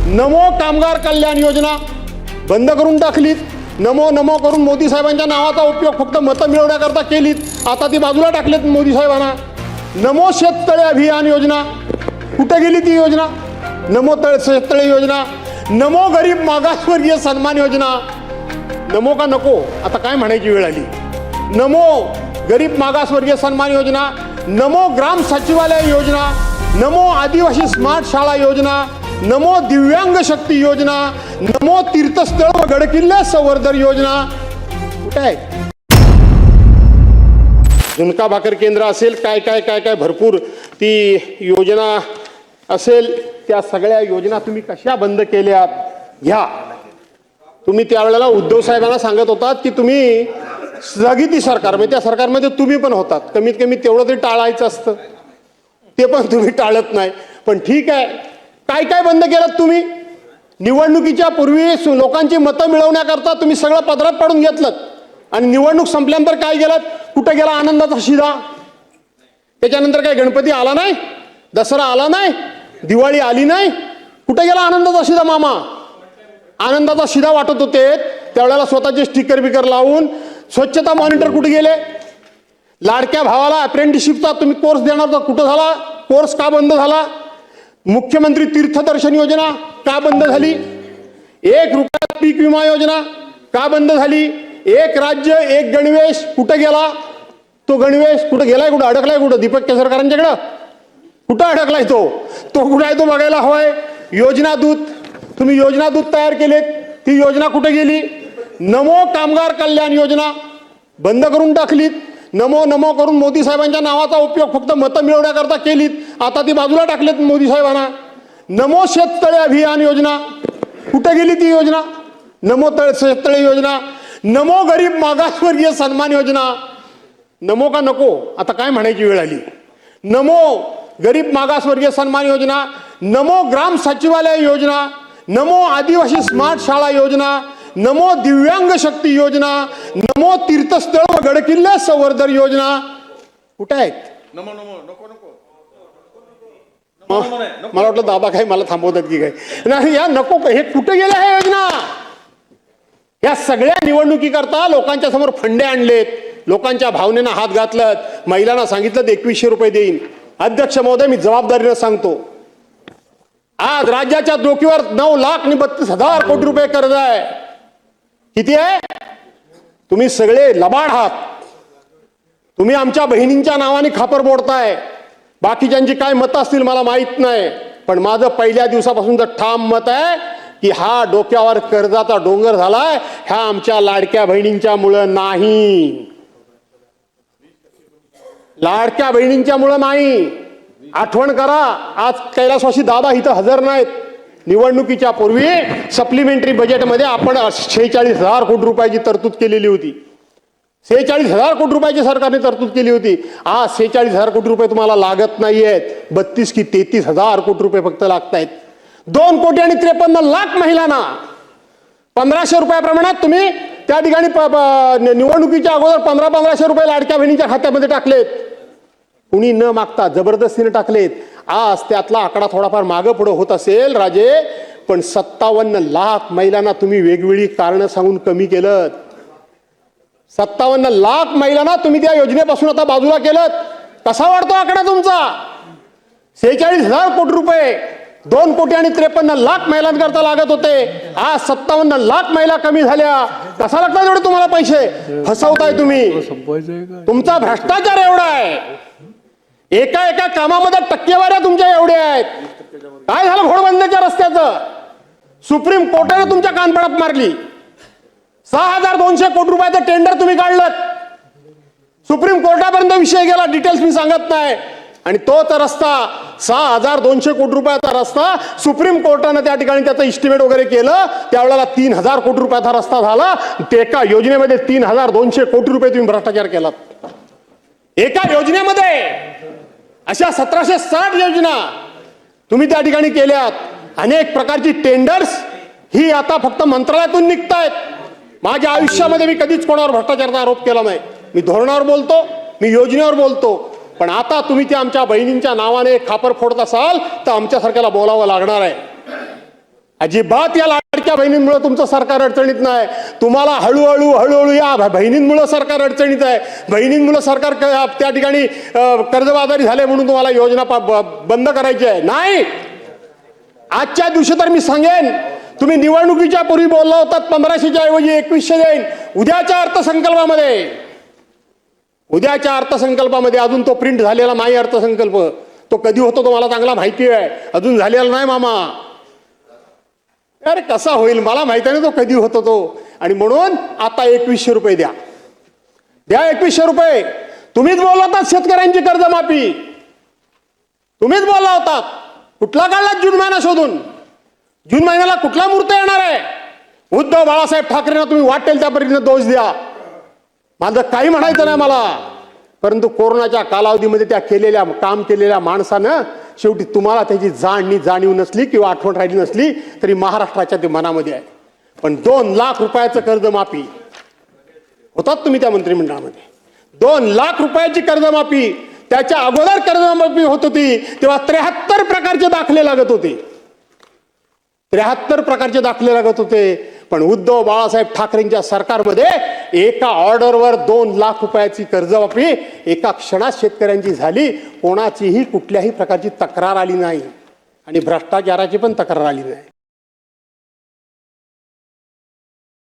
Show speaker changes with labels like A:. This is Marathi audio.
A: नमो कामगार कल्याण योजना बंद करून टाकलीत. नमो नमो करून मोदी साहेबांच्या नावाचा उपयोग फक्त मतं मिळवण्याकरता केलीत. आता ती बाजूला टाकलीत मोदी साहेबांना. नमो शेततळे अभियान योजना कुठे गेली ती योजना? नमो शेततळे योजना, नमो गरीब मागासवर्गीय सन्मान योजना. नमो का नको आता काय म्हणायची वेळ आली. नमो गरीब मागासवर्गीय सन्मान योजना, नमो ग्राम सचिवालय योजना, नमो आदिवासी स्मार्ट शाळा योजना, नमो दिव्यांग शक्ती योजना, नमो तीर्थस्थळ व गडकिल्ले संवर्धन योजना. कुठे आहे? झुणका भाकर केंद्र असेल, काय काय काय काय भरपूर ती योजना असेल, त्या सगळ्या योजना तुम्ही कशा बंद केल्यात घ्या. तुम्ही त्यावेळेला उद्धव साहेबांना सांगत होतात की तुम्ही स्थगिती सरकार, म्हणजे त्या सरकारमध्ये तुम्ही पण होतात, कमीत कमी तेवढं तरी टाळायचं असतं. ते पण तुम्ही टाळत नाही. पण ठीक आहे, काय काय बंद केलं तुम्ही? निवडणुकीच्या पूर्वी लोकांची मतं मिळवण्याकरता तुम्ही सगळं पदरात पाडून घेतलं आणि निवडणूक संपल्यानंतर काय केलं? कुठं गेला आनंदाचा शिदा? त्याच्यानंतर काय गणपती आला नाही, दसरा आला नाही, दिवाळी आली नाही, कुठे गेला आनंदाचा शिदा? मामा आनंदाचा शिदा वाटत होते त्यावेळेला स्वतःचे स्टिकर बिकर लावून. स्वच्छता मॉनिटर कुठे गेले? लाडक्या भावाला अप्रेंटिसशिपचा तुम्ही कोर्स देणार होता, कुठं झाला? कोर्स का बंद झाला? मुख्यमंत्री तीर्थदर्शन योजना का बंद झाली? 1 रुपयात पीक विमा योजना का बंद झाली? एक राज्य एक गणवेश कुठे गेला? तो गणवेश कुठे गेलाय? कुठं अडकलाय? कुठं दीपक केसरकरांच्याकडं कुठं अडकलाय? तो कुठे आहे? तो बघायला हवाय. योजना दूत तुम्ही योजना दूत तयार केलेत, ती योजना कुठे गेली? नमो कामगार कल्याण योजना बंद करून टाकलीत. नमो नमो करून मोदी साहेबांच्या नावाचा उपयोग फक्त मतं मिळवण्याकरता केलीत. आता ती बाजूला टाकलीत मोदी साहेबांना. नमो शेततळे अभियान योजना कुठे गेली ती योजना? नमो शेततळे योजना, नमो गरीब मागासवर्गीय सन्मान योजना. नमो का नको आता काय म्हणायची वेळ आली. नमो गरीब मागासवर्गीय सन्मान योजना, नमो ग्राम सचिवालय योजना, नमो आदिवासी स्मार्ट शाळा योजना, नमो दिव्यांग शक्ती योजना, नमो तीर्थस्थळ व गडकिल्ले संवर्धन योजना. कुठे आहेत?
B: नमो नमो नको नको
A: मला वाटलं दाबा काय मला थांबवतात की काय. नाही या नको, हे कुठे गेल्या ह्या योजना? या सगळ्या निवडणुकी करता लोकांच्या समोर फंडे आणलेत, लोकांच्या भावनेनं हात घातलं, महिलांना सांगितलं 2100 रुपये देईन. अध्यक्ष महोदय, मी जबाबदारीनं सांगतो, आज राज्याच्या डोक्यावर 9,32,000 कोटी रुपये कर्ज आहे. किती आहे? तुम्ही सगळे लबाड आहात. तुम्ही आमच्या बहिणींच्या नावाने खापर मोडताय. बाकीच्यांची काय मतं असतील मला माहित नाही, पण माझं पहिल्या दिवसापासूनचं ठाम मत आहे की हा डोक्यावर कर्जाचा डोंगर झालाय, ह्या आमच्या लाडक्या बहिणींच्या मुळे नाही. लाडक्या बहिणींच्या मुळे नाही. आठवण करा, आज कैलासवासी दादा इथं हजर नाहीत. निवडणुकीच्या पूर्वी सप्लिमेंटरी बजेटमध्ये आपण 46,000 कोटी रुपयाची तरतूद केलेली होती. 46,000 कोटी रुपयाची सरकारने तरतूद केली होती. आज 46,000 कोटी रुपये तुम्हाला लागत नाहीयेत, 32 की 33,000 कोटी रुपये फक्त लागतायत. 2,53,00,000 महिलांना 1,500 रुपयाप्रमाणात तुम्ही त्या ठिकाणी निवडणुकीच्या अगोदर 1500 रुपये लाडक्या बहिणीच्या खात्यामध्ये टाकलेत. कुणी न मागता जबरदस्तीने टाकलेत. आज त्यातला आकडा थोडाफार मागं पुढे होत असेल राजे, पण 57 लाख महिलांना तुम्ही वेगवेगळी कारणं सांगून कमी केलं. 57 लाख महिलांना तुम्ही त्या योजनेपासून आता बाजूला केलं. कसा वाढतो आकडा तुमचा? 46,000 कोटी रुपये 2,53,00,000 महिलांकरता लागत होते, आज 57 लाख महिला कमी झाल्या. कसा लागतात एवढे तुम्हाला पैसे? फसवताय तुम्ही. तुमचा भ्रष्टाचार एवढा आहे. एका एका कामामध्ये टक्केवाऱ्या तुमच्या एवढ्या आहेत. काय झालं घोडबंदरच्या रस्त्याचं? सुप्रीम कोर्टाने तुमच्या कानपडात मारली. 6,200 कोटी रुपयाचं टेंडर तुम्ही काढलं. सुप्रीम कोर्टापर्यंत विषय गेला, डिटेल्स मी सांगत नाही. आणि तोच रस्ता 6,200 कोटी रुपयाचा रस्ता सुप्रीम कोर्टाने त्या ठिकाणी त्याचं इस्टिमेट वगैरे केलं, त्यावेळेला 3,000 कोटी रुपयाचा रस्ता झाला. एका योजनेमध्ये 3,200 कोटी रुपये तुम्ही भ्रष्टाचार केलात. एका योजनेमध्ये अशा 1760 योजना तुम्ही त्या ठिकाणी केल्यात. अनेक प्रकारची टेंडर्स ही आता फक्त मंत्रालयातून निघतायत. माझ्या आयुष्यामध्ये मी कधीच कोणावर भ्रष्टाचाराचा आरोप केला नाही. मी धोरणावर बोलतो, मी योजनेवर बोलतो, पण आता तुम्ही त्या आमच्या बहिणींच्या नावाने खापर फोडत असाल तर आमच्यासारख्याला बोलावं लागणार आहे. अजिबात या लाडक्या बहिणींमुळे तुमचं सरकार अडचणीत नाही. तुम्हाला हळूहळू या बहिणींमुळे सरकार अडचणीत आहे. बहिणींमुळे सरकार त्या ठिकाणी कर्जबाजारी झाले म्हणून तुम्हाला योजना बंद करायची आहे. नाही, आजच्या दिवशी तर मी सांगेन, तुम्ही निवडणुकीच्या पूर्वी बोलला होतात 1500च्या ऐवजी 2100 देईन. उद्याच्या अर्थसंकल्पामध्ये अजून तो प्रिंट झालेला नाही. अर्थसंकल्प तो कधी होतो तुम्हाला चांगला माहिती आहे, अजून झालेला नाही मामा. अरे कसा होईल मला माहिती नाही तो कधी होतो तो. आणि म्हणून आता 2100 रुपये द्या 2100 रुपये. तुम्हीच बोलला होतात शेतकऱ्यांची कर्जमाफी, तुम्हीच बोलला होतात. कुठला काढला जून महिना शोधून? जून महिन्याला कुठला मुहूर्त येणार आहे? उद्धव बाळासाहेब ठाकरेंना तुम्ही वाटेल त्या परीने दोष द्या, माझं काही म्हणायचं नाही मला. परंतु कोरोनाच्या कालावधीमध्ये त्या काम केलेल्या माणसानं शेवटी तुम्हाला त्याची जाणीव नसली किंवा आठवण राहिली नसली तरी महाराष्ट्राच्या ते मनामध्ये आहे. पण 2 लाख रुपयाचं कर्जमाफी होतात तुम्ही त्या मंत्रिमंडळामध्ये. 2 लाख रुपयाची कर्जमाफी, त्याच्या अगोदर कर्जमाफी होत होती तेव्हा 73 प्रकारचे दाखले लागत होते. 73 प्रकारचे दाखले लागत होते. पण उद्धव बाळासाहेब ठाकरेंच्या सरकारमध्ये एका ऑर्डरवर 2 लाख रुपयाची कर्जमाफी एका क्षणात शेतकऱ्यांची झाली. कोणाचीही कुठल्याही प्रकारची तक्रार आली नाही आणि भ्रष्टाचाराची पण तक्रार आली नाही.